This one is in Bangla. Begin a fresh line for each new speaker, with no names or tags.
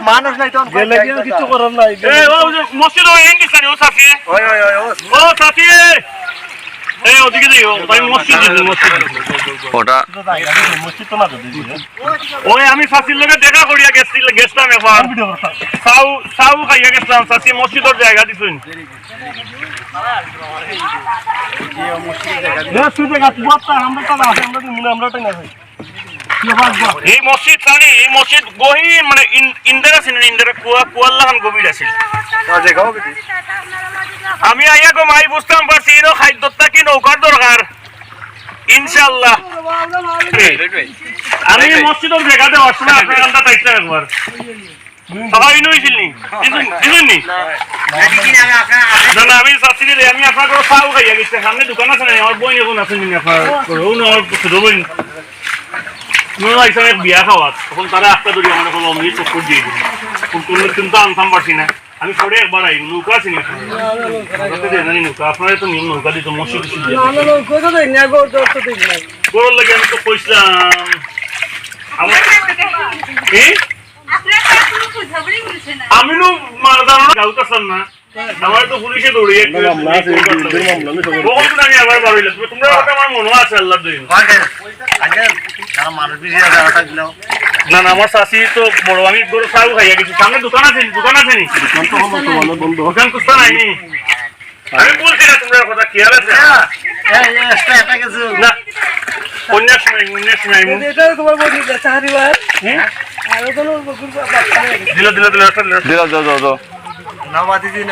মানুষ নাই তখন
গেলে কিছু করার নাই
মসজিদ ও সাফি ও সাফি এই ওদিকে যাইও ভাই মসজিদ
ওটা
মসজিদ তো না দিদি
ওই আমি সাসির লগে দেখা করিয়া গেছিলাম একবার সাউ খাইয়া গেছিলাম সাসি মসজিদের জায়গা দিছুন এই মসজিদ জানি এই মসজিদ গহীন মানে ইন্দিরা আছে না ইন্দিরা কুয়াল্লাহান গভীর আছে আমি আইয়া গো মাই বুঝতাম পারছি এর খাদ্যটা কি নৌকার দরকার ইনশাআল্লাহ আমি মসজিদের জায়গা দেওয়ার সময় আপনার আন্দা পাইছিলাম একবার সবাই নইছিলি দিছুননি না না আমি চাচ্ছি রে আমি আপনার করে পাও খাইয়া গেছি সামনে দোকান আছে না আমার বই এখন আছে নি আপনার রবীন বিয়া খাওয়া তখন তারা একটা ধরি আমাদের কোনো অমনি চক্কর দিয়ে দিল কোনো চিন্তা আনতাম পারছি না আমি পরে একবার আই নৌকা আছি না জানি নৌকা আপনারা তো নিয়ম নৌকা দিত মসজিদ গরুর লাগে আমি তো কইছিলাম আমি নো মারদার গাউতাছাম না আমার তো পুলিশে দৌড়িয়ে আমি আবার বাড়ি তোমরা আমার মনে আছে আল্লাহ দিন না না আমার শাশি তো বড় আমি গরু চাউ খাইয়া গেছি সামনে দোকান আছে নি দোকান কুস্তা নাইনি আমি বলছি না তোমরা কথা খেয়াল আছে না অন্য সময় দিল
দিল